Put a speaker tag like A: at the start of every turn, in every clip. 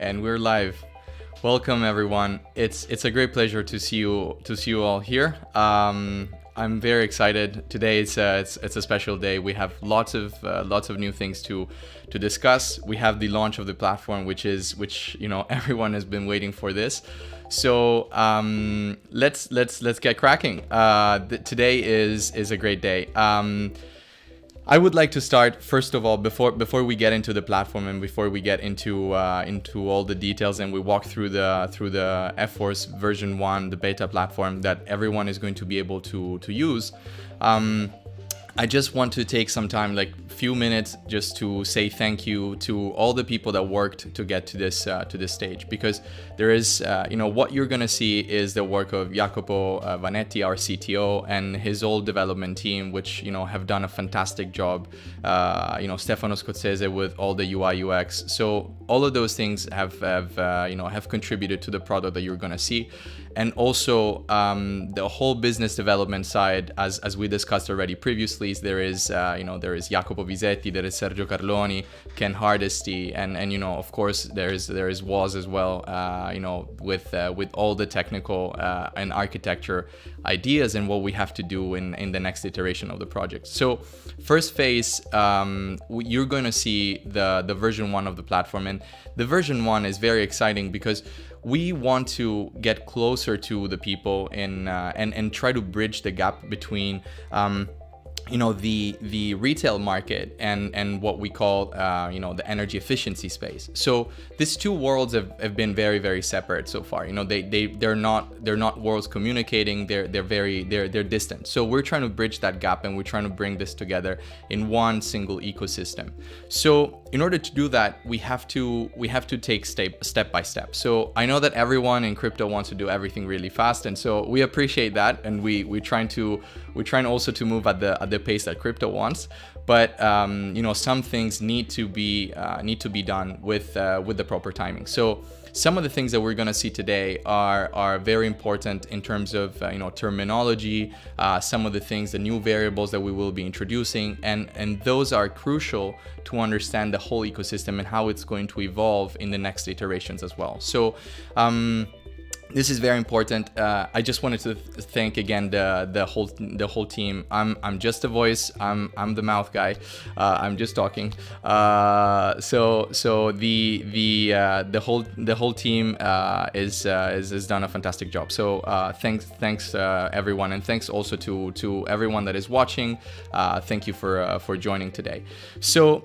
A: And we're live. Welcome everyone. It's a great pleasure to see you all here. I'm very excited. Today it's a special day. We have lots of new things to discuss. We have the launch of the platform, which everyone has been waiting for this. So let's get cracking. Today is a great day. I would like to start first of all before we get into the platform and before we get into all the details and we walk through the Efforce version 1, the beta platform that everyone is going to be able to use. I just want to take some time, like few minutes, just to say thank you to all the people that worked to get to this stage, because there is what you're gonna see is the work of Jacopo Vanetti, our CTO, and his whole development team, which have done a fantastic job. Stefano Scozzese with all the UI UX. So all of those things have contributed to the product that you're gonna see. And also the whole business development side, as we discussed already previously, there is Jacopo Visetti, there is Sergio Carloni, Ken Hardesty, and of course there is WOZX as well. With all the technical and architecture ideas and what we have to do in the next iteration of the project. So first phase, you're going to see the version 1 of the platform, and the version 1 is very exciting because we want to get closer to the people and try to bridge the gap between the retail market and what we call the energy efficiency space. So these two worlds have been very, very separate so far. They're not worlds communicating. They're distant. So we're trying to bridge that gap, and we're trying to bring this together in one single ecosystem. So in order to do that, we have to take step by step. So I know that everyone in crypto wants to do everything really fast, and so we appreciate that, and we're trying also to move at the pace that crypto wants. But some things need to be done with the proper timing. So some of the things that we're going to see today are very important in terms of terminology, some of the things, the new variables that we will be introducing, and those are crucial to understand the whole ecosystem and how it's going to evolve in the next iterations as well. So this is very important. I just wanted to thank again the whole team. I'm just a voice. I'm the mouth guy. I'm just talking. So the whole team has done a fantastic job. So thanks everyone, and thanks also to everyone that is watching. Thank you for joining today. So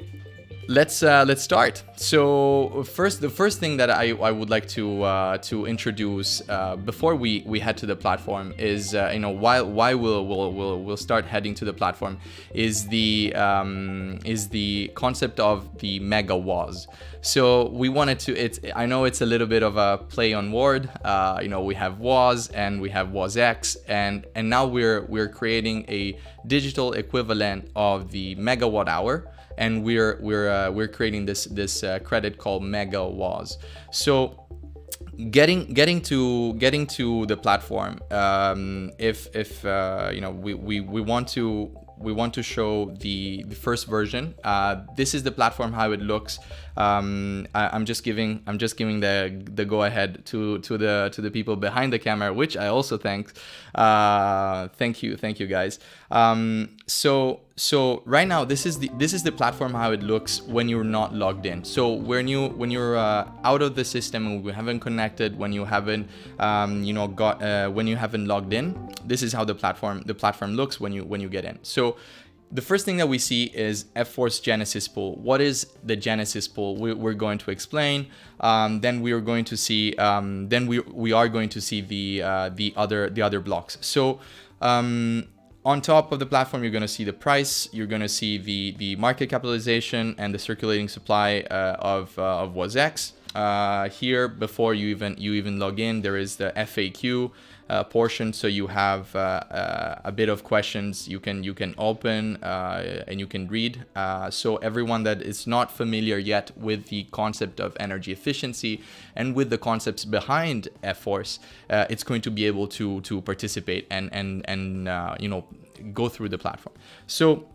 A: let's start. So the first thing that I would like to introduce before we head to the platform is why we'll start heading to the platform is the concept of the mega WOZ. So we wanted to. I know it's a little bit of a play on word. We have WOZ and we have WOZX, and now we're creating a digital equivalent of the megawatt hour. And we're creating this credit called Mega WOZ. So getting to the platform, we want to show the first version. This is the platform, how it looks. I'm just giving the go ahead to the people behind the camera, which I also thank. Thank you guys. So right now this is the platform, how it looks when you're not logged in. So when you're out of the system and we haven't connected, when you haven't when you haven't logged in, this is how the platform looks when you get in. So the first thing that we see is Efforce Genesis pool. What is the Genesis pool? We're going to explain. Then we are going to see. Then we are going to see the other blocks. So on top of the platform, you're going to see the price. You're going to see the market capitalization and the circulating supply of WOZX. Here, before you even log in, there is the FAQ portion. So you have a bit of questions you can open and you can read. So everyone that is not familiar yet with the concept of energy efficiency and with the concepts behind Efforce, it's going to be able to participate and go through the platform. So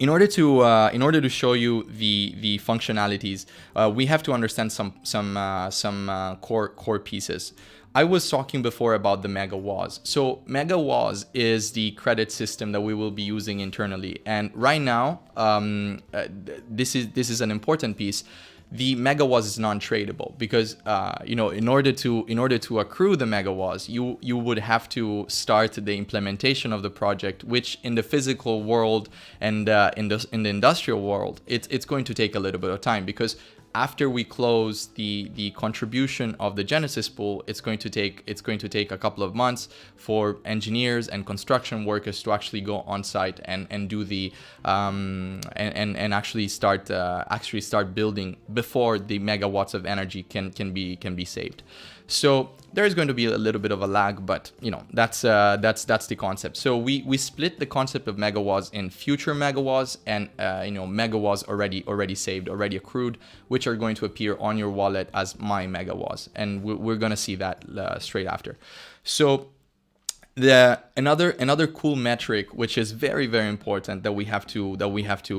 A: in order to show you the functionalities, we have to understand some core pieces. I was talking before about the MegaWOZ. So MegaWOZ is the credit system that we will be using internally, and right now, this is an important piece. The MegaWOZ is non-tradable because in order to accrue the MegaWOZ, you would have to start the implementation of the project, which in the physical world and in the industrial world, it's going to take a little bit of time, because after we close the contribution of the Genesis pool, it's going to take a couple of months for engineers and construction workers to actually go on site and do the and actually start building before the megawatts of energy can be saved. So there is going to be a little bit of a lag, but that's the concept. So we split the concept of MegaWOZ in future MegaWOZ and MegaWOZ already saved, already accrued, which are going to appear on your wallet as my MegaWOZ, and we're going to see that straight after. So another cool metric, which is very, very important that we have to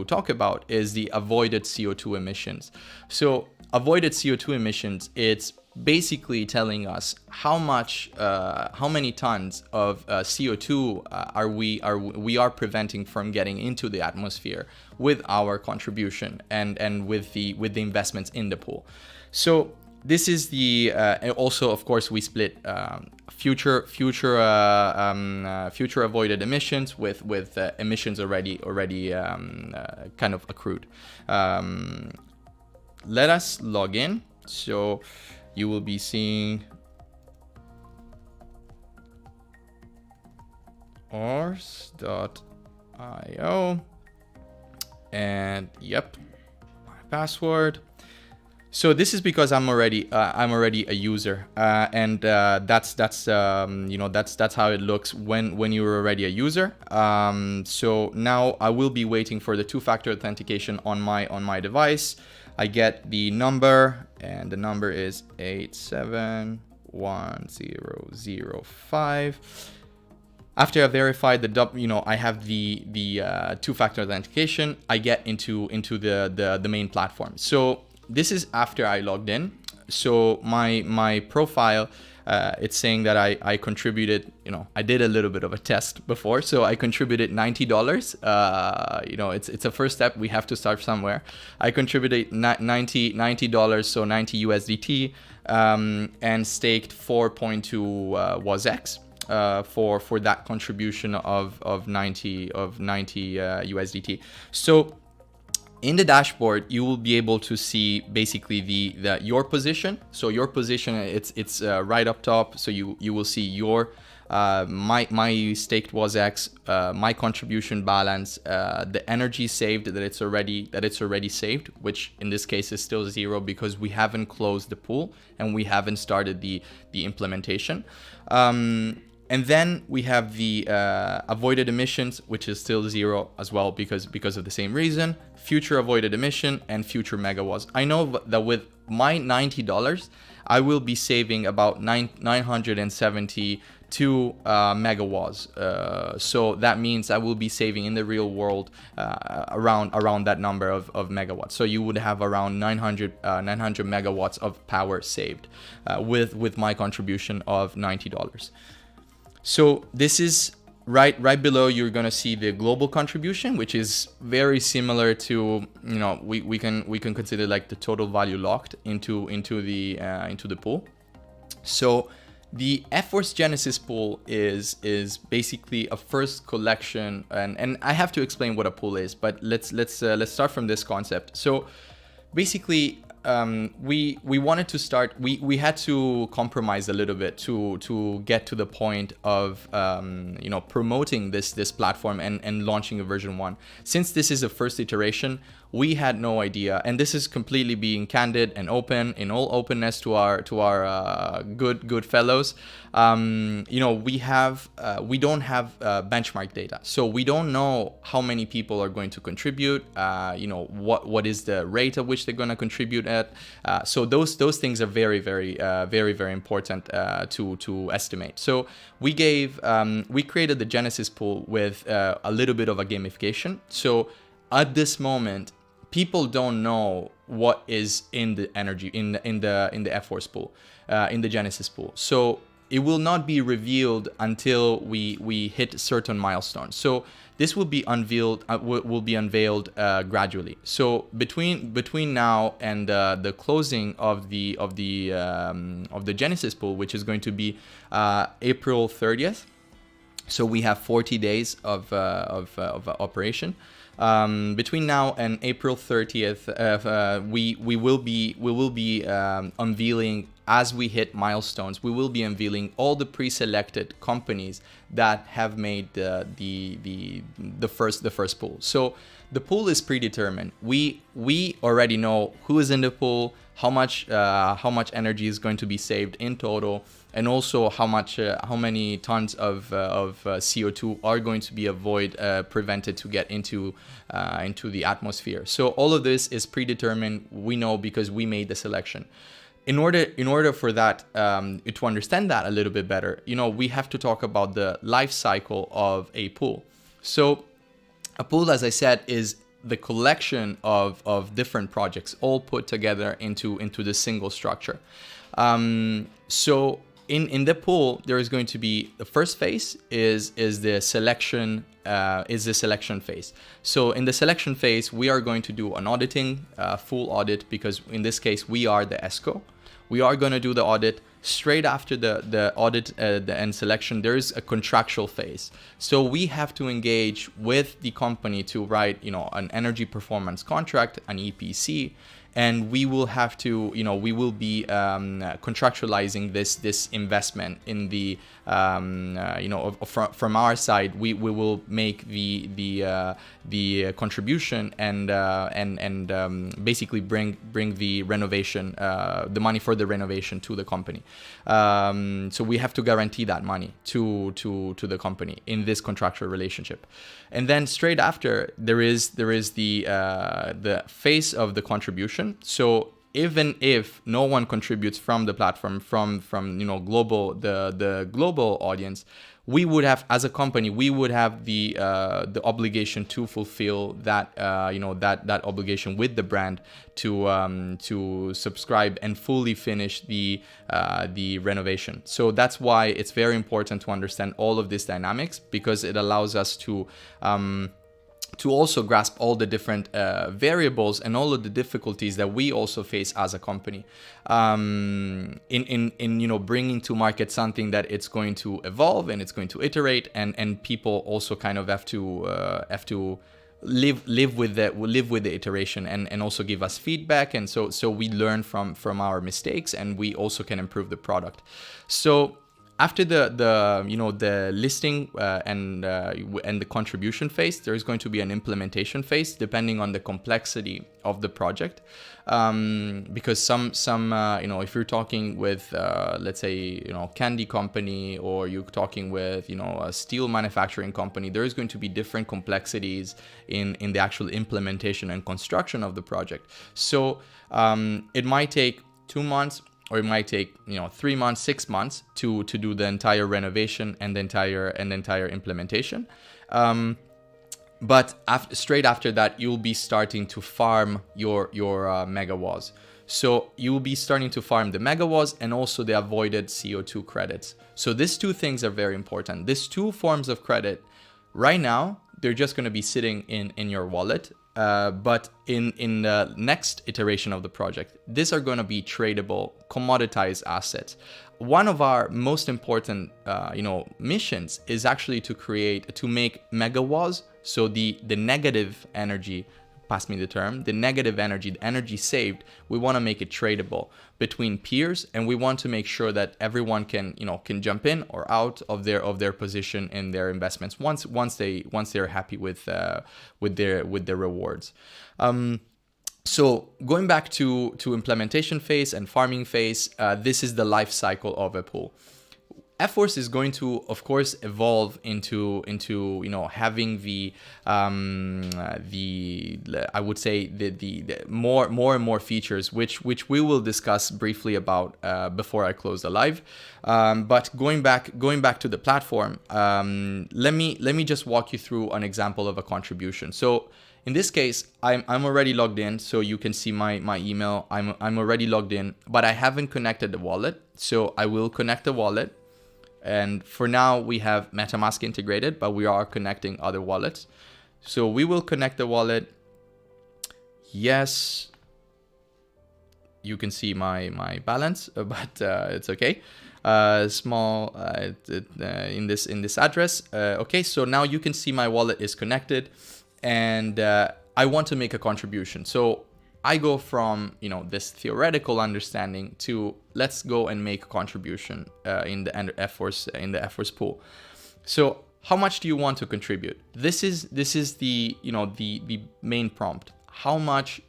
A: talk about, is the avoided CO2 emissions. So avoided CO2 emissions, it's basically telling us how many tons of CO2 we are preventing from getting into the atmosphere with our contribution and with the investments in the pool. So this is the also, of course, we split future avoided emissions with emissions already kind of accrued. Let us log in. So you will be seeing ors.io, and yep, my password. So this is because I'm already a user, and that's how it looks when you're already a user. So now I will be waiting for the two-factor authentication on my device. I get the number, and the number is 871005. After I verified I have the two-factor authentication, I get into the main platform. So this is after I logged in. So my profile, it's saying that I contributed, I did a little bit of a test before, so I contributed $90. It's a first step. We have to start somewhere. I contributed $90, so 90 USDT, and staked 4.2 WOZX for that contribution of 90 USDT. So in the dashboard, you will be able to see basically your position. So your position, it's right up top. So you will see your my staked WOZX, my contribution balance, the energy saved that it's already saved, which in this case is still 0 because we haven't closed the pool and we haven't started the implementation. And then we have the avoided emissions, which is still 0 as well because of the same reason. Future avoided emission and future megawatts. I know that with my $90, I will be saving about 972 megawatts. So that means I will be saving in the real world around that number of megawatts. So you would have around 900 megawatts of power saved with my contribution of $90. So this is right below. You're gonna see the global contribution, which is very similar to we can consider like the total value locked into the pool. So the Efforce Genesis pool is basically a first collection, and I have to explain what a pool is, but let's start from this concept. So basically, we wanted to start. We had to compromise a little bit to get to the point of promoting this platform and launching a version 1. Since this is a first iteration, we had no idea, and this is completely being candid and open, in all openness to our good fellows. We don't have benchmark data, so we don't know how many people are going to contribute. What is the rate at which they're going to contribute at. So those things are very important to estimate. So we created the Genesis pool with a little bit of a gamification. So at this moment, people don't know what is in the energy in the Efforce pool, in the Genesis pool. So it will not be revealed until we hit certain milestones. So this will be unveiled gradually. So between now and the closing of the Genesis pool, which is going to be April 30th. So we have 40 days of operation. Between now and April 30th, we will be unveiling, as we hit milestones, we will be unveiling all the pre-selected companies that have made the first pool. So the pool is predetermined. We already know who is in the pool, how much energy is going to be saved in total, and also how many tons of CO2 are going to be prevented to get into the atmosphere. So all of this is predetermined. We know because we made the selection. In order for that to understand that a little bit better, we have to talk about the life cycle of a pool. So a pool, as I said, is the collection of different projects all put together into the single structure. So in the pool, there is going to be the first phase is the selection phase. So in the selection phase, we are going to do an auditing, full audit, because in this case we are the ESCO. We are going to do the audit. Straight after the audit and selection, there is a contractual phase. So we have to engage with the company to write, an energy performance contract, an EPC, and we will have to, we will be contractualizing this investment in the, from our side, we will make the contribution and basically bring the renovation, the money for the renovation to the company. So we have to guarantee that money to the company in this contractual relationship. And then straight after, there is the phase of the contribution. So even if no one contributes from the platform, from global the global audience, we would have, as a company, we would have the obligation to fulfill that that obligation with the brand to subscribe and fully finish the renovation. So that's why it's very important to understand all of these dynamics, because it allows us to also grasp all the different variables and all of the difficulties that we also face as a company in bringing to market something that it's going to evolve and it's going to iterate, and people also kind of have to live with the iteration and also give us feedback, and so we learn from our mistakes, and we also can improve the product. So after the listing and the contribution phase, there is going to be an implementation phase, depending on the complexity of the project. Because some if you're talking with let's say candy company, or you're talking with a steel manufacturing company, there is going to be different complexities in the actual implementation and construction of the project. So it might take 2 months, or it might take 3 months, 6 months to do the entire renovation and the entire implementation. But straight after that, you'll be starting to farm your megawatts. So you will be starting to farm the megawatts and also the avoided CO2 credits. So these two things are very important. These two forms of credit, right now, they're just going to be sitting in your wallet. But in the next iteration of the project, these are going to be tradable, commoditized assets. One of our most important missions is actually to make megawatts. So the negative energy, pass me the term, the negative energy, the energy saved, we want to make it tradable between peers, and we want to make sure that everyone can jump in or out of their position in their investments once they're happy with their rewards. So going back to implementation phase and farming phase, this is the life cycle of a pool. Efforce is going to, of course, evolve into having the I would say the more and more features, which we will discuss briefly about before I close the live. But going back to the platform, let me just walk you through an example of a contribution. So in this case, I'm already logged in, so you can see my email. I'm already logged in, but I haven't connected the wallet. So I will connect the wallet. And for now, we have MetaMask integrated, but we are connecting other wallets. So we will connect the wallet. Yes. You can see my balance, but it's okay. Small in this address. Okay, so now you can see my wallet is connected, and I want to make a contribution. So I go from this theoretical understanding to let's go and make a contribution in the Efforce pool. So how much do you want to contribute? This is the the main prompt. How much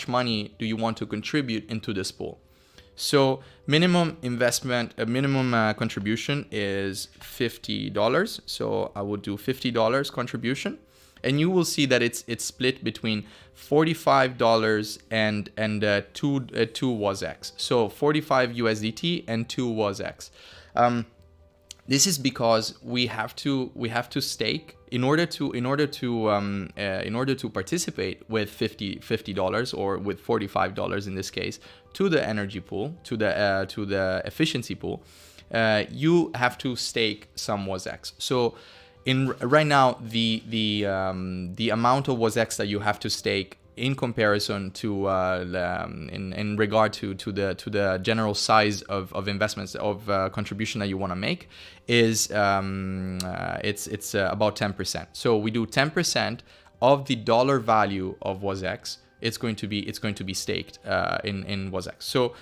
A: money do you want to contribute into this pool? So minimum investment, a minimum contribution is $50. So I would do $50 contribution. And you will see that it's split between $45 and 2 WOZX. So 45 USDT and 2 WOZX. This is because we have to stake in order to participate with $50 or with $45 in this case to the energy pool, to the efficiency pool. You have to stake some WOZX. So right now, the amount of WOZX that you have to stake in comparison to in regard to the general size of investments of contribution that you want to make is it's about 10%. So we do 10% of the dollar value of WOZX. It's going to be staked in WOZX. So.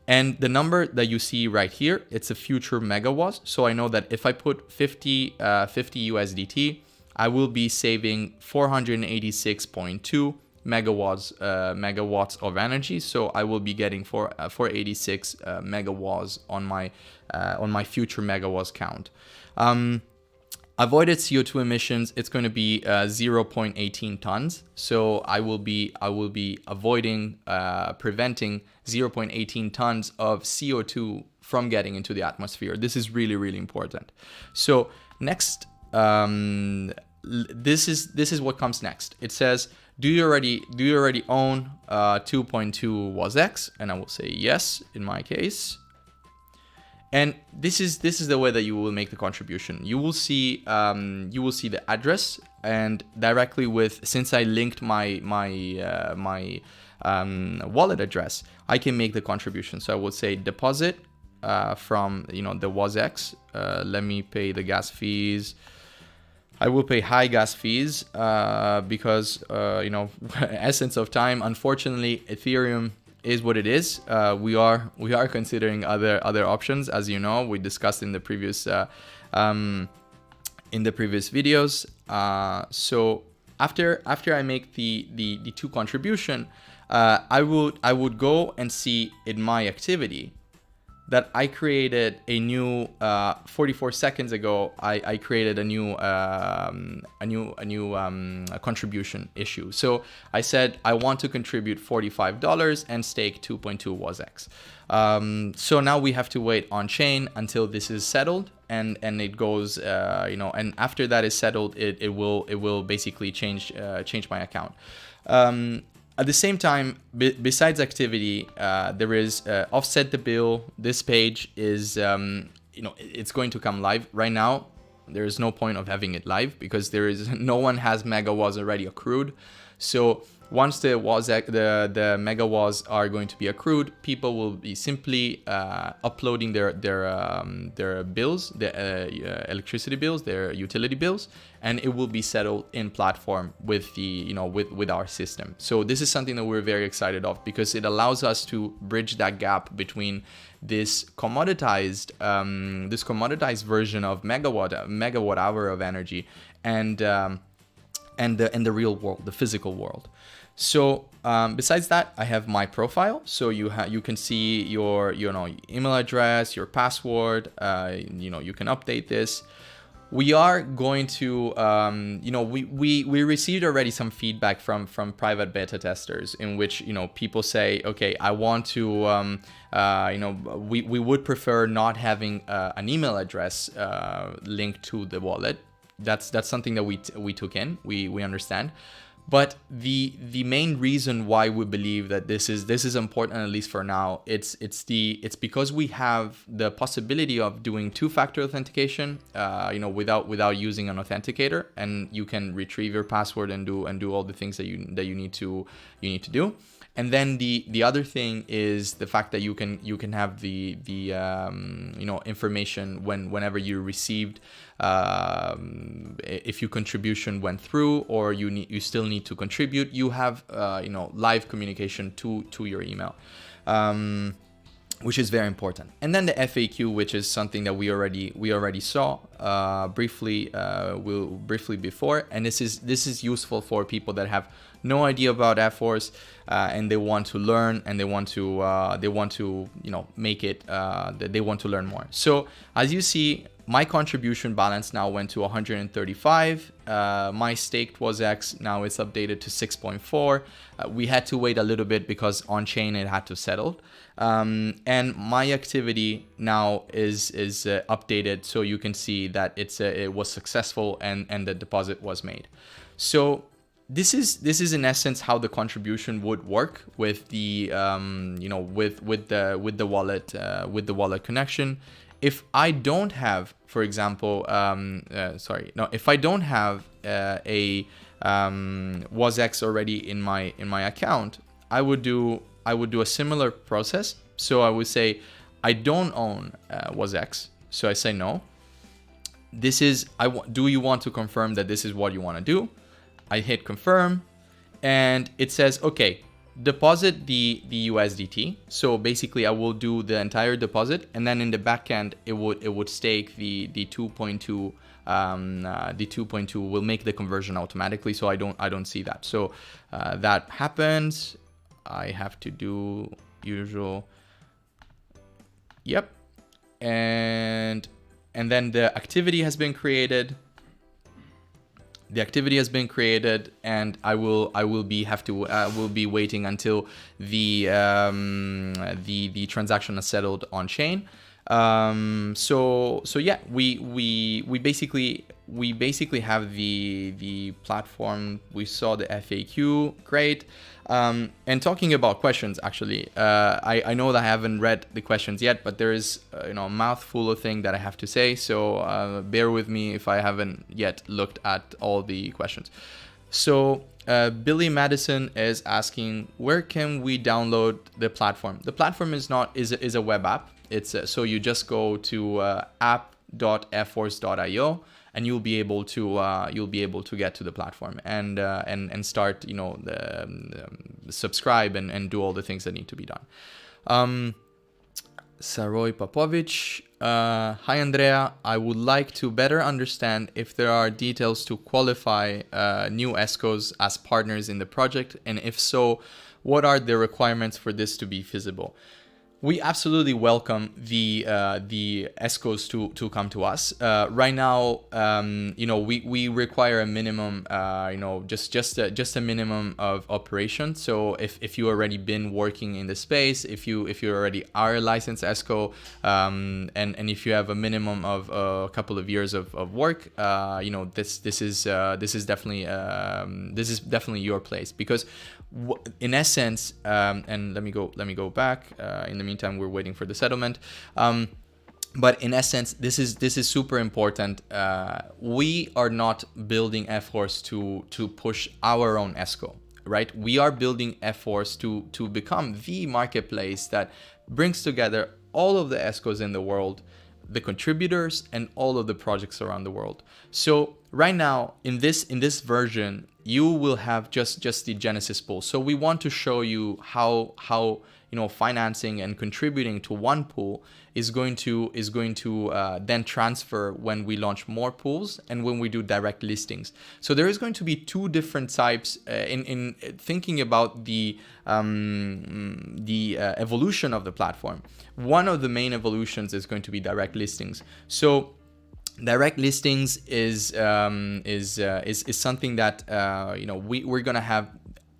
A: And the number that you see right here, it's a future megawatts. So I know that if I put 50 USDT, I will be saving 486.2 megawatts of energy. So I will be getting 486 megawatts on my future megawatts count. Avoided CO2 emissions, it's going to be 0.18 tons. So I will be avoiding, preventing 0.18 tons of CO2 from getting into the atmosphere. This is really, really important. So next, this is what comes next. It says, do you already own 2.2 WOZX? And I will say yes in my case. And this is the way that you will make the contribution. You will see the address, and directly since I linked my wallet address, I can make the contribution. So I will say deposit from the WOZX. Let me pay the gas fees. I will pay high gas fees because essence of time. Unfortunately, Ethereum is what it is. We are considering other options, as you know, we discussed in the previous videos. So after I make the two contribution, I would go and see in my activity that I created a new 44 seconds ago. I created a new contribution issue. So I said I want to contribute $45 and stake 2.2 WOZX. So now we have to wait on chain until this is settled, and it goes and after that is settled, it will basically change my account. At the same time, besides activity, there is offset the bill. This page is, it's going to come live right now. There is no point of having it live because no one has megawatts already accrued. So once the megawatts are going to be accrued, people will be simply uploading their bills, their electricity bills, their utility bills, and it will be settled in platform with with our system. So this is something that we're very excited of because it allows us to bridge that gap between this commoditized version of megawatt hour of energy and and the real world, the physical world. So besides that, I have my profile. So you can see your email address, your password. You can update this. We are going to, we received already some feedback from private beta testers in which, people say, okay, I want to, we would prefer not having an email address linked to the wallet. That's something that we took in, we understand. But the main reason why we believe that this is important, at least for now, it's because we have the possibility of doing two-factor authentication, without using an authenticator, and you can retrieve your password and do all the things that you need to do. And then the other thing is the fact that you can have the information whenever you received, if your contribution went through or you still need to contribute, you have live communication to your email, which is very important. And then the FAQ, which is something that we already saw briefly before, and this is useful for people that have no idea about Efforce and they want to learn, and they want to make it, they want to learn more. So as you see, my contribution balance now went to 135. My staked WOZX now is updated to 6.4. We had to wait a little bit because on chain it had to settle. And my activity now is updated, so you can see that it was successful and the deposit was made. So this is in essence how the contribution would work with the with the wallet connection. If I don't have, for example, if I don't have a WOZX already in my account, I would do a similar process. So I would say I don't own WOZX, so I say no. Do you want to confirm that this is what you want to do? I hit confirm, and it says, okay, deposit the USDT. So basically I will do the entire deposit, and then in the backend it would stake the 2.2. The 2.2 will make the conversion automatically, so I don't see that. So that happens. I have to do usual. Yep. And then the activity has been created. The activity has been created, and I will be waiting until the transaction is settled on chain. So yeah, we basically have the platform. We saw the FAQ, great. And talking about questions, actually, I know that I haven't read the questions yet, but there is a mouthful of things that I have to say. So bear with me if I haven't yet looked at all the questions. So Billy Madison is asking, where can we download the platform? The platform is a web app. It's so you just go to app.efforce.io, and you'll be able to get to the platform and start subscribe and do all the things that need to be done. Saroy Popovic, hi Andrea, I would like to better understand if there are details to qualify new ESCOs as partners in the project, and if so, what are the requirements for this to be feasible? We absolutely welcome the ESCOs to come to us. Right now, we require a minimum, just a minimum of operation. So if you already been working in the space, if you already are a licensed ESCO, and if you have a minimum of a couple of years of work, this is definitely your place, because in essence, and let me go back. In the meantime, we're waiting for the settlement. But in essence, this is super important. We are not building Efforce to push our own ESCO, right? We are building Efforce to become the marketplace that brings together all of the ESCOs in the world, the contributors, and all of the projects around the world. So right now, in this version, you will have just the Genesis pool. So we want to show you how financing and contributing to one pool is going to then transfer when we launch more pools and when we do direct listings. So there is going to be two different types in thinking about the evolution of the platform. One of the main evolutions is going to be direct listings. So direct listings is something that we're gonna have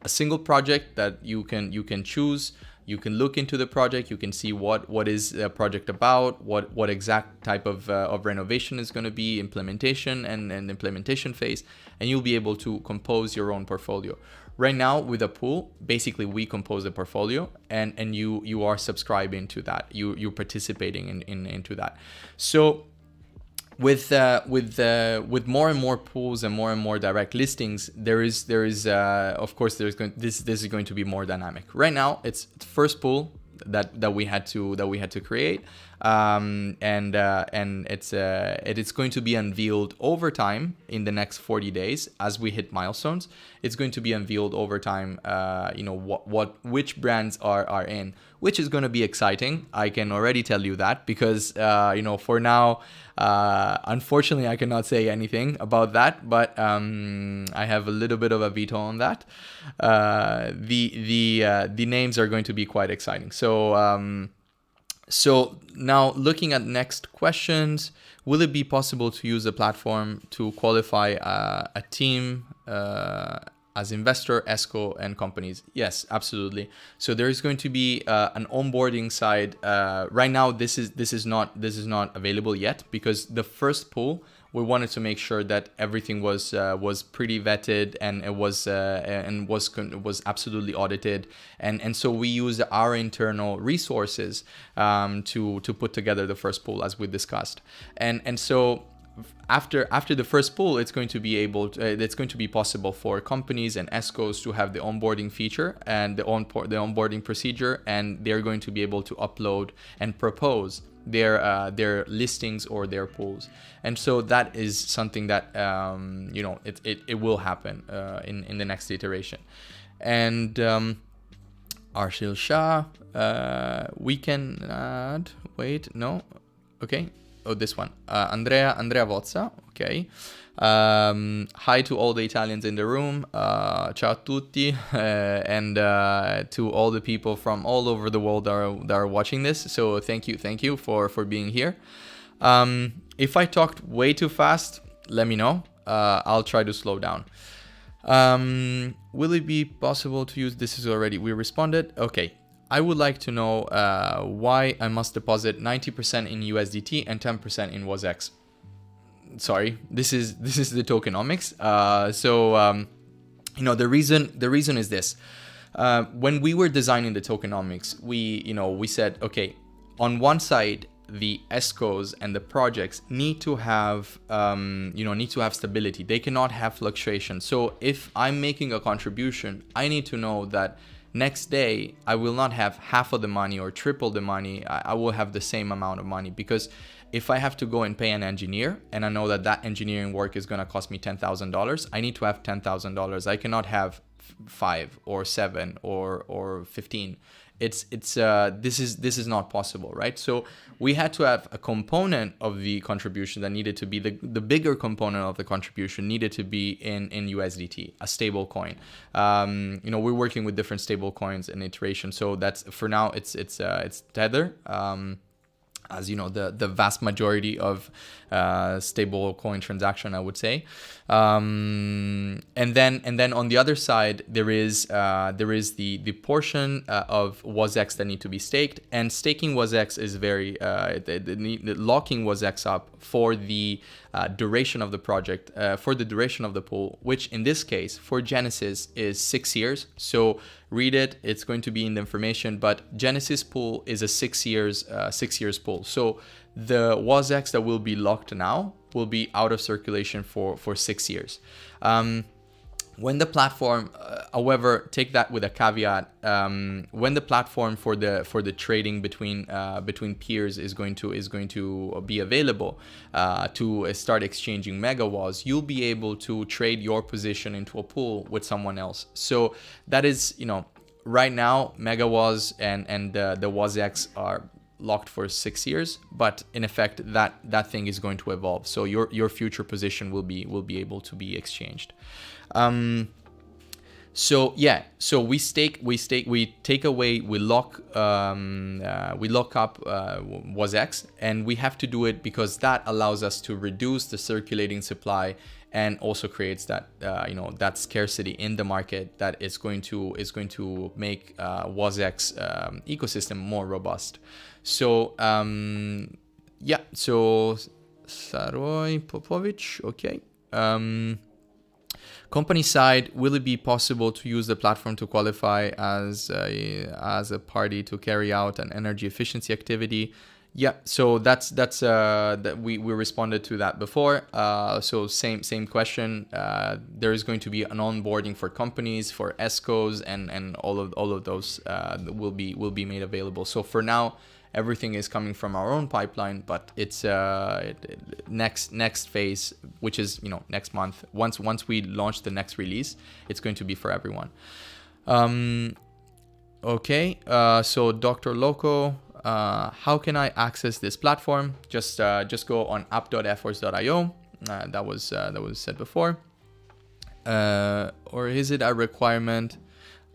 A: a single project that you can choose. You can look into the project. You can see what is the project about, what exact type of renovation is going to be, implementation and implementation phase, and you'll be able to compose your own portfolio. Right now with a pool, basically we compose a portfolio, and you are subscribing to that. You're participating into that. So with more and more pools and more direct listings, this is going to be more dynamic. Right now, it's the first pool that we had to create, and it's going to be unveiled over time in the next 40 days as we hit milestones. It's going to be unveiled over time. Which brands are in, which is going to be exciting. I can already tell you that because for now, unfortunately, I cannot say anything about that. But I have a little bit of a veto on that. The names are going to be quite exciting. So now looking at next questions, will it be possible to use the platform to qualify a team as investor, ESCO, and companies? Yes, absolutely. So there is going to be an onboarding side. Right now, this is not available yet because the first pool, we wanted to make sure that everything was pretty vetted and it was absolutely audited, and so we used our internal resources to put together the first pool as we discussed, and so after the first pool, it's going to be possible for companies and ESCOs to have the onboarding feature and the onboarding procedure, and they're going to be able to upload and propose their listings or their pools. And so that is something that it will happen in the next iteration. And Arshil Shah, we can add, this one, Andrea Vozza, okay. Hi to all the Italians in the room, ciao a tutti, and to all the people from all over the world that are watching this. So thank you for being here. If I talked way too fast, let me know. I'll try to slow down. Will it be possible to use this? We responded. Okay. I would like to know why I must deposit 90% in USDT and 10% in WOZX. Sorry, this is the tokenomics. The reason is this. When we were designing the tokenomics, we said, okay, on one side, the ESCOs and the projects need to have stability. They cannot have fluctuation. So if I'm making a contribution, I need to know that next day I will not have half of the money or triple the money. I will have the same amount of money, because if I have to go and pay an engineer and I know that engineering work is going to cost me $10,000, I need to have $10,000. I cannot have 5 or 7 or 15. This is not possible, right? So we had to have a component of the contribution that needed to be the bigger component of the contribution needed to be in USDT, a stable coin. We're working with different stable coins and iterations. So that's, for now, it's Tether. As you know, the vast majority of stable coin transaction, I would say, and then on the other side there is the portion of WOZX that need to be staked, and staking WOZX is very locking WOZX up for the duration of the project, for the duration of the pool, which in this case for Genesis is 6 years. So read it; it's going to be in the information. But Genesis pool is a 6 years pool. So the WOZX that will be locked now will be out of circulation for 6 years. When the platform, however, take that with a caveat. When the platform for the trading between peers is going to be available to start exchanging MegaWoz, you'll be able to trade your position into a pool with someone else. So that is, right now MegaWoz and the WOZX are locked for 6 years, but in effect that thing is going to evolve. So your future position will be able to be exchanged. So we lock up WOZX, and we have to do it because that allows us to reduce the circulating supply and also creates that that scarcity in the market that is going to make WOZX ecosystem more robust. So so Saroj Popovic, okay. Company side, will it be possible to use the platform to qualify as a party to carry out an energy efficiency activity? Yeah, so that's that we responded to that before. So same question. There is going to be an onboarding for companies, for ESCOs, and all of those will be made available. So for now, everything is coming from our own pipeline, but it's next phase, which is next month. Once we launch the next release, it's going to be for everyone. Okay, so Dr. Loco, how can I access this platform? Just go on app.efforce.io. That was said before. Or is it a requirement?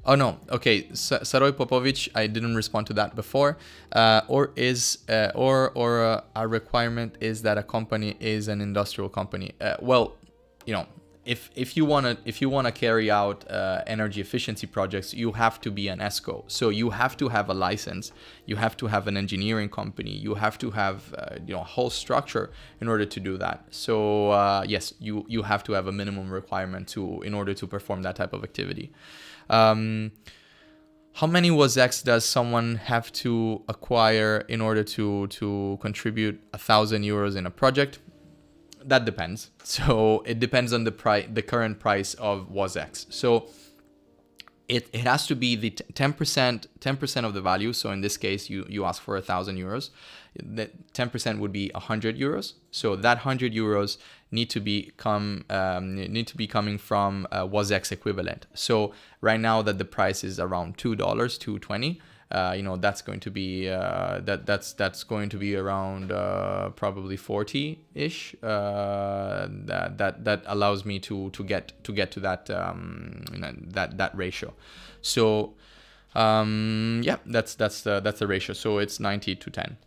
A: Oh no, okay. Saroj Popovic, I didn't respond to that before. Or a requirement is that a company is an industrial company. Well, if you wanna carry out energy efficiency projects, you have to be an ESCO. So you have to have a license. You have to have an engineering company. You have to have a whole structure in order to do that. So yes, you have to have a minimum requirement in order to perform that type of activity. How many WOZX does someone have to acquire in order to contribute 1,000 euros in a project? That depends. So it depends on the current price of WOZX. So it has to be the 10% of the value. So in this case, you ask for 1,000 euros. That 10% would be 100 euros. So that 100 euros need to be coming from WOZX equivalent. So right now that the price is around $2, $2.20. That's going to be that's going to be around probably 40-ish. That allows me to get to that that ratio. So that's the ratio. So it's 90 to 10.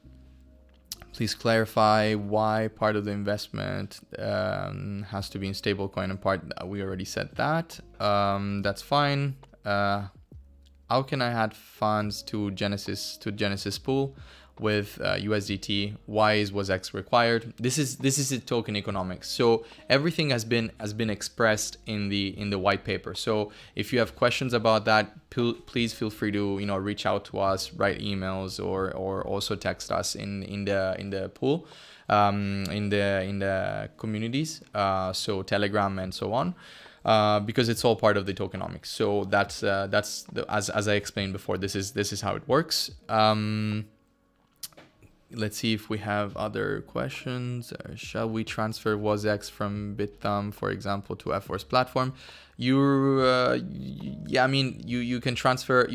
A: Please clarify why part of the investment has to be in stablecoin and part. We already said that. That's fine. How can I add funds to Genesis pool with USDT? Why is WOZX required? This is the token economics. So everything has been expressed in the white paper. So if you have questions about that, please feel free to reach out to us, write emails, or also text us in the pool, in the communities, so Telegram and so on. Because it's all part of the tokenomics. So that's as I explained before, this is how it works. Let's see if we have other questions. Shall we transfer WOZX from BitThumb, for example, to Efforce platform? You can transfer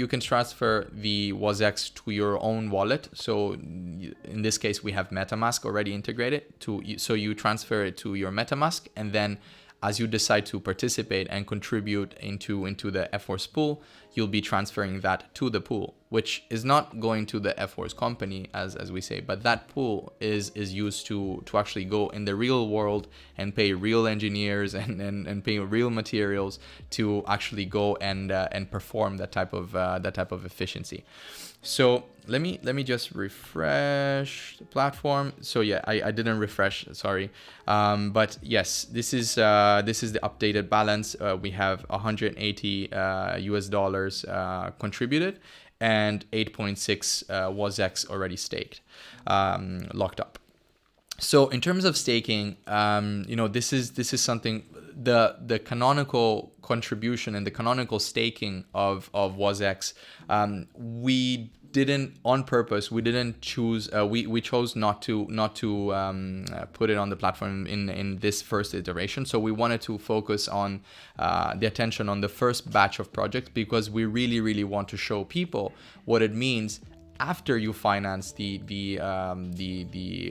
A: the WOZX to your own wallet. So in this case, we have MetaMask already integrated so you transfer it to your MetaMask, and then as you decide to participate and contribute into the Efforce pool, you'll be transferring that to the pool, which is not going to the Efforce company as we say, but that pool is used to actually go in the real world and pay real engineers and pay real materials to actually go and perform that type of efficiency. So let me just refresh the platform. So yeah, I didn't refresh, sorry. But yes, this is the updated balance. We have 180 US dollars contributed and 8.6 WOZX already staked, locked up. So in terms of staking, this is something. the canonical contribution and the canonical staking of WOZX, we didn't on purpose. We didn't choose. We chose not to put it on the platform in this first iteration. So we wanted to focus on the attention on the first batch of projects, because we really want to show people what it means after you finance the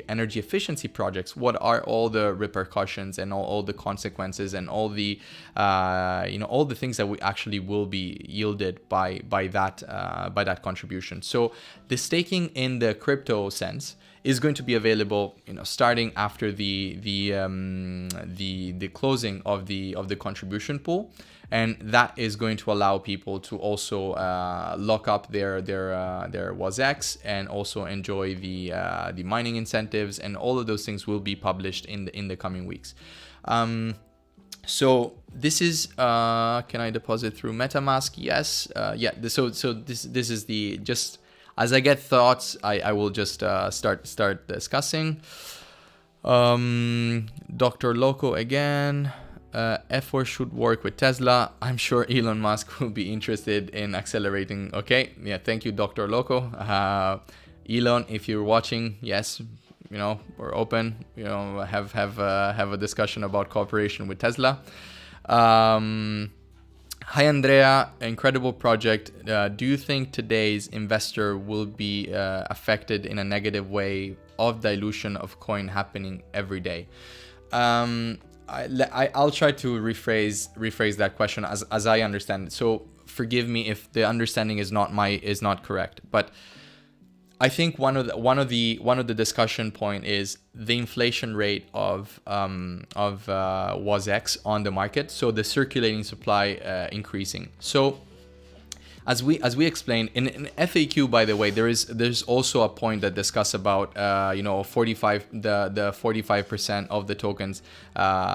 A: energy efficiency projects. What are all the repercussions and all the consequences and all the all the things that we actually will be yielded by that contribution. So the staking in the crypto sense is going to be available, starting after the closing of the contribution pool, and that is going to allow people to also lock up their WOZX and also enjoy the mining incentives, and all of those things will be published in the coming weeks. So this is can I deposit through MetaMask? Yes. Yeah. So this is the just. As I get thoughts, I will just start discussing. Dr. Loco again. Efforce should work with Tesla. I'm sure Elon Musk will be interested in accelerating. Okay, yeah, thank you, Dr. Loco. Elon, if you're watching, yes, we're open. Have a discussion about cooperation with Tesla. Hi Andrea, incredible project. Do you think today's investor will be affected in a negative way of dilution of coin happening every day? I'll try to rephrase that question as I understand it. So forgive me if the understanding is not correct, but I think one of the discussion point is the inflation rate of WOZX on the market. So the circulating supply increasing. So as we explained in FAQ, by the way, there's also a point that discuss about 45% of the tokens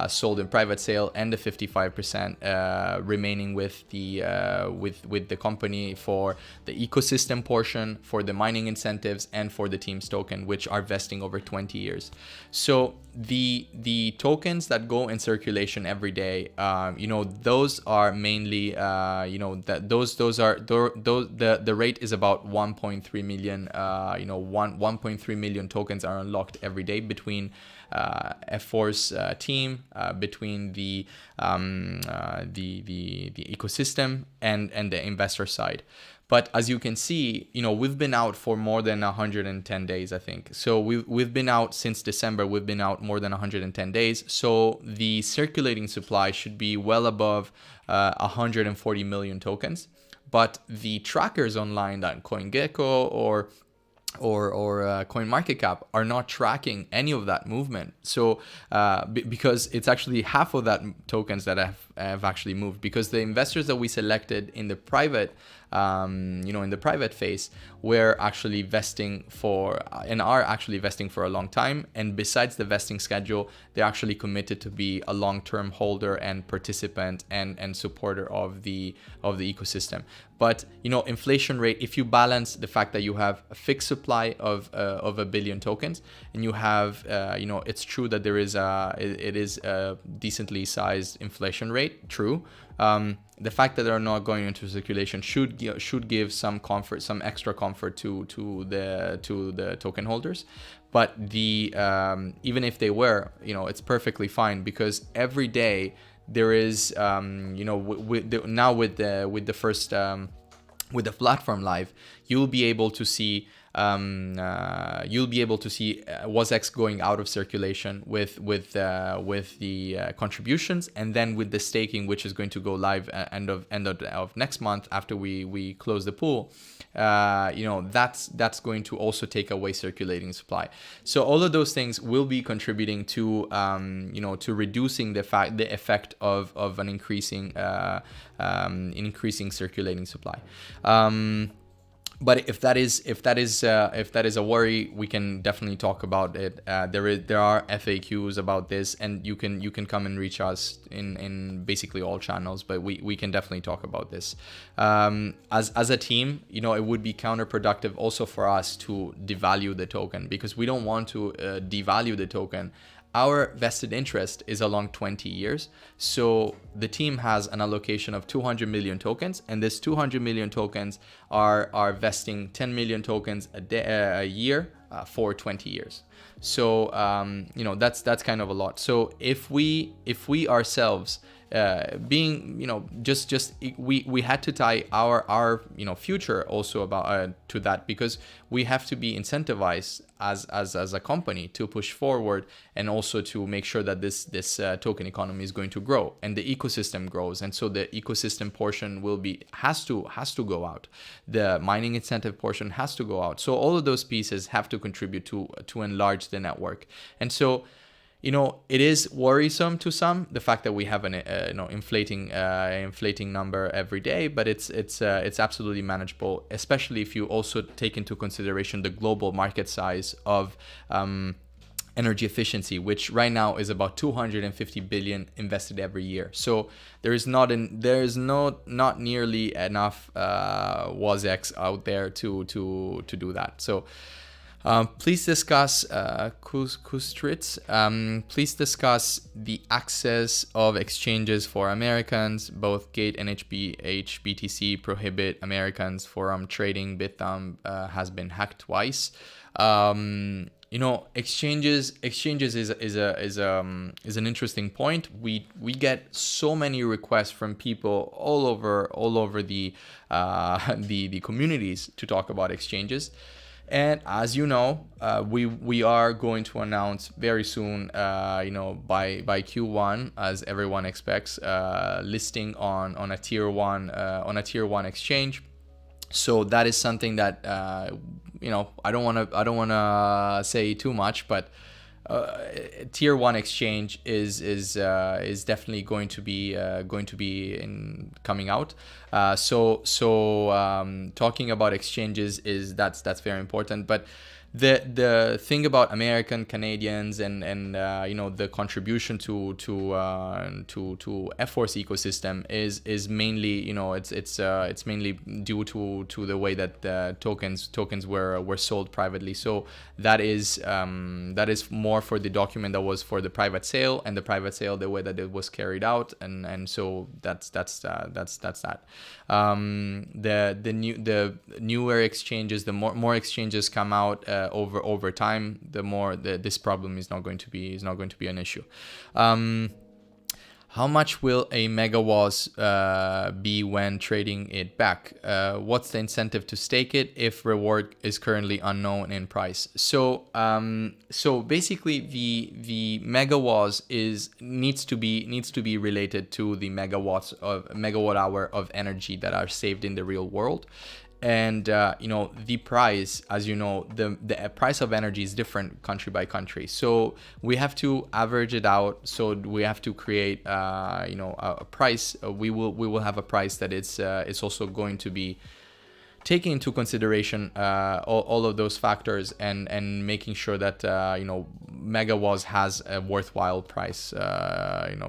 A: sold in private sale, and the 55% remaining with the company for the ecosystem portion, for the mining incentives, and for the team's token, which are vesting over 20 years. So the tokens that go in circulation every day, those are mainly the rate is about 1.3 million. 1.3 million tokens are unlocked every day between Efforce team, between the ecosystem and the investor side. But as you can see, we've been out for more than 110 days, I think. So we've been out since December. We've been out more than 110 days. So the circulating supply should be well above 140 million tokens. But the trackers online, that CoinGecko or CoinMarketCap, are not tracking any of that movement. So because it's actually half of that tokens that have actually moved, because the investors that we selected in the private in the private phase were actually vesting for and are actually vesting for a long time. And besides the vesting schedule, they're actually committed to be a long-term holder and participant and supporter of the ecosystem. But inflation rate, if you balance the fact that you have a fixed supply of 1 billion tokens, and you have it's true that there is it is a decently sized inflation rate, true. The fact that they're not going into circulation should give some comfort, some extra comfort to the token holders. But even if they were, it's perfectly fine, because every day there is with the platform live, you'll be able to see WOZX going out of circulation with the contributions, and then with the staking, which is going to go live end of next month after we close the pool. That's going to also take away circulating supply. So all of those things will be contributing to to reducing the effect of an increasing circulating supply. But if that is a worry, we can definitely talk about it. There are FAQs about this, and you can come and reach us in basically all channels. But we can definitely talk about this. As a team, it would be counterproductive also for us to devalue the token, because we don't want to devalue the token our vested interest is along 20 years. So the team has an allocation of 200 million tokens, and this 200 million tokens are vesting 10 million tokens a year for 20 years. So that's kind of a lot. So if we ourselves being we had to tie our future also about to that, because we have to be incentivized as a company to push forward, and also to make sure that this token economy is going to grow and the ecosystem grows. And so the ecosystem portion has to go out, the mining incentive portion has to go out. So all of those pieces have to contribute to enlarge the network. And so it is worrisome to some, the fact that we have an inflating number every day, but it's absolutely manageable, especially if you also take into consideration the global market size of energy efficiency, which right now is about 250 billion invested every year. So there is not nearly enough WOZX out there to do that. So please discuss Kustritz. Please discuss the access of exchanges for Americans. Both Gate and HBTC prohibit Americans from trading. Bithumb has been hacked twice. Exchanges is an interesting point. We get so many requests from people all over the communities to talk about exchanges. And as you know, we are going to announce very soon, by Q1, as everyone expects, listing on a tier one exchange. So that is something that I don't want to say too much, but tier one exchange is definitely going to be coming out. So talking about exchanges that's very important. But the thing about American Canadians and the contribution to Efforce ecosystem is mainly it's mainly due to the way that tokens were sold privately. So that is more for the document that was for the private sale, and the private sale, the way that it was carried out, and so that's that. The newer exchanges, the more exchanges come out over time, the more this problem is not going to be an issue. How much will a megawatt be when trading it back? What's the incentive to stake it if reward is currently unknown in price? So basically the megawatts needs to be related to the megawatt hour of energy that are saved in the real world. And the price, as you know, the price of energy is different country by country, so we have to average it out. So we have to create a price. We will have a price that it's also going to be taking into consideration all of those factors, and making sure that megawatts has a worthwhile price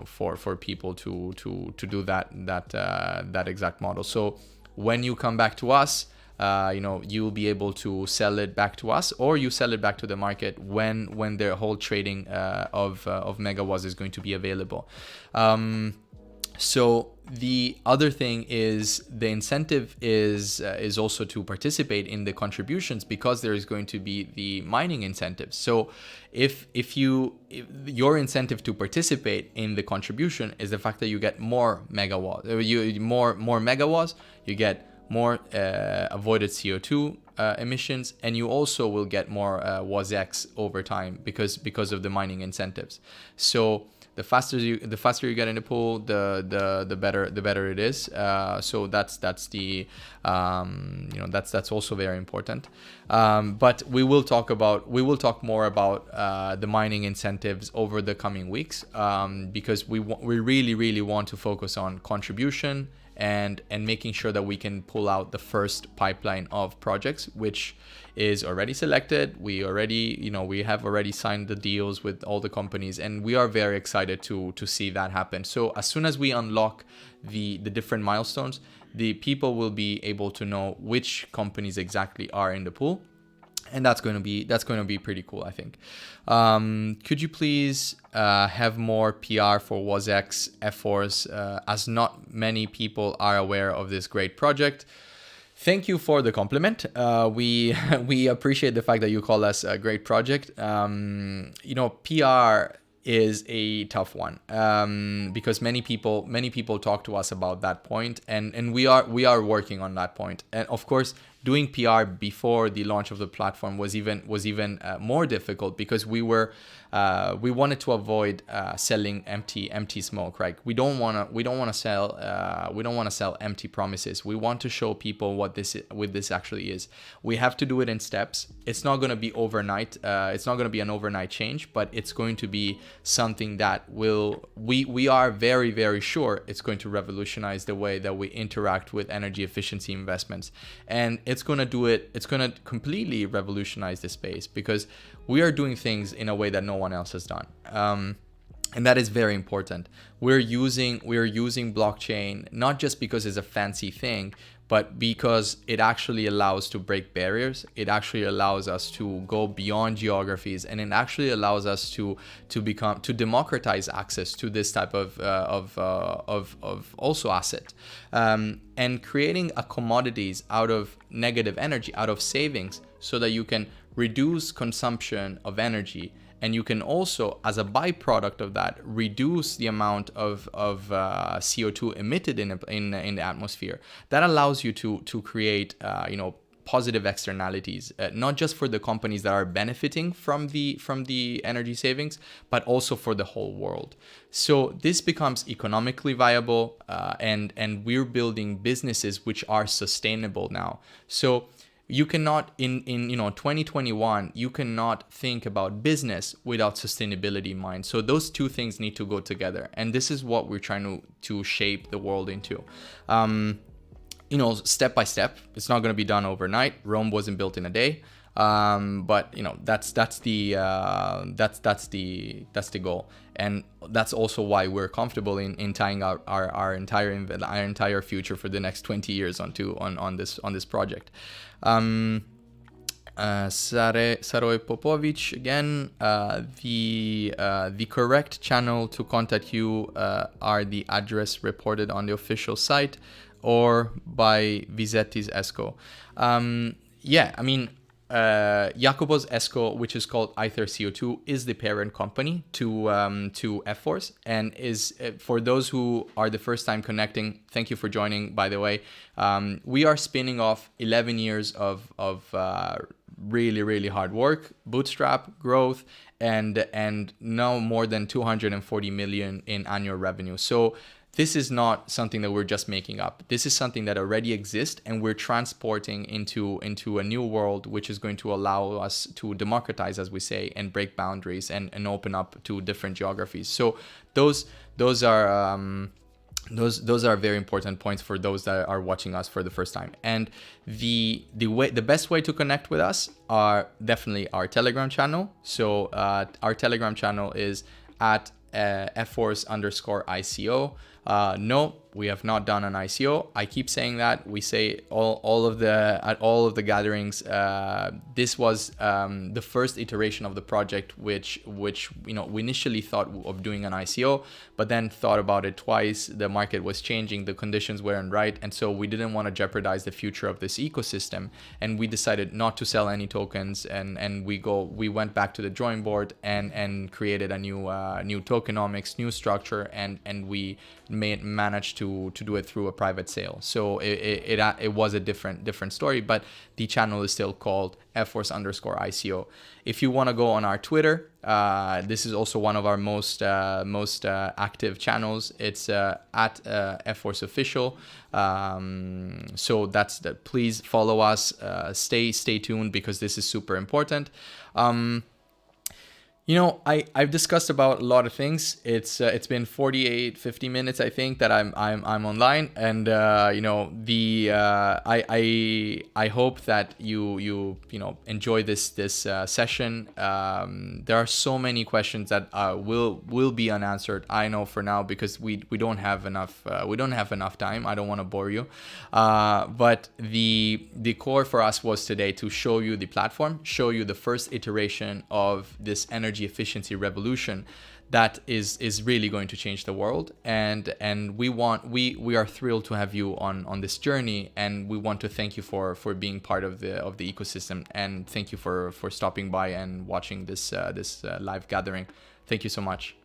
A: for people to do that exact model. So when you come back to us, you'll be able to sell it back to us, or you sell it back to the market when their whole trading of megawatts is going to be available. So the other thing is the incentive is also to participate in the contributions, because there is going to be the mining incentives. So if your incentive to participate in the contribution is the fact that you get more megawatts, more megawatts, you get more avoided CO2 emissions, and you also will get more WOZX over time because of the mining incentives. So the faster you get in the pool, the better it is. So that's also very important. But we will talk more about the mining incentives over the coming weeks, because we really want to focus on contribution and making sure that we can pull out the first pipeline of projects, which is already selected. We have already signed the deals with all the companies, and we are very excited to see that happen. So as soon as we unlock the different milestones, the people will be able to know which companies exactly are in the pool. and that's going to be pretty cool, I think. Could you please have more PR for WOZX Efforce, as not many people are aware of this great project? Thank you for the compliment. We we appreciate the fact that you call us a great project. PR is a tough one, because many people talk to us about that point, and we are working on that point. And of course, doing PR before the launch of the platform was even more difficult, because we wanted to avoid selling empty smoke, right? We don't want to sell empty promises. We want to show people what this actually is. We have to do it in steps. It's not going to be overnight. It's not going to be an overnight change, but it's going to be something that we are very, very sure it's going to revolutionize the way that we interact with energy efficiency investments. And it's going to completely revolutionize the space, because we are doing things in a way that no one else has done. And that is very important. We're using blockchain not just because it's a fancy thing, but because it actually allows to break barriers. It actually allows us to go beyond geographies, and it actually allows us to democratize access to this type of also asset, and creating a commodities out of negative energy, out of savings, so that you can reduce consumption of energy. And you can also, as a byproduct of that, reduce the amount of CO2 emitted in the atmosphere. That allows you to create positive externalities, not just for the companies that are benefiting from the energy savings, but also for the whole world. So this becomes economically viable, and we're building businesses which are sustainable now. So you cannot, in 2021, you cannot think about business without sustainability in mind. So those two things need to go together, and this is what we're trying to shape the world into. Step by step. It's not going to be done overnight. Rome wasn't built in a day. But that's the goal, and that's also why we're comfortable in tying our entire future for the next 20 years on this project. Saroy Popovic again. The correct channel to contact you are the address reported on the official site, or by Vizetti's ESCO. Jacobo's ESCO, which is called Ether CO2, is the parent company to Efforce, and is, for those who are the first time connecting, thank you for joining, by the way. We are spinning off 11 years of really, really hard work, bootstrap, growth, and now more than 240 million in annual revenue. So this is not something that we're just making up. This is something that already exists, and we're transporting into a new world, which is going to allow us to democratize, as we say, and break boundaries and open up to different geographies. So those are very important points for those that are watching us for the first time. And the best way to connect with us are definitely our Telegram channel. So our Telegram channel is at Efforce_ICO. No, we have not done an ICO. I keep saying that. We say at all of the gatherings. This was the first iteration of the project, which we initially thought of doing an ICO, but then thought about it twice. The market was changing, the conditions weren't right, and so we didn't want to jeopardize the future of this ecosystem, and we decided not to sell any tokens. And we went back to the drawing board and created a new tokenomics, new structure, and we managed to do it through a private sale. So it was a different story, but the channel is still called Efforce_ICO. If you want to go on our Twitter, this is also one of our most active channels. It's at Efforce Official. So that's that. Please follow us. Stay tuned, because this is super important. I've discussed about a lot of things. It's been 48, 50 minutes, I think, that I'm online, and I hope that you enjoy this session. There are so many questions that will be unanswered. I know for now, because we don't have enough time. I don't want to bore you, but the core for us was today to show you the platform, show you the first iteration of this energy efficiency revolution that is really going to change the world, and we are thrilled to have you on this journey, and we want to thank you for being part of the ecosystem, and thank you for stopping by and watching this live gathering. Thank you so much.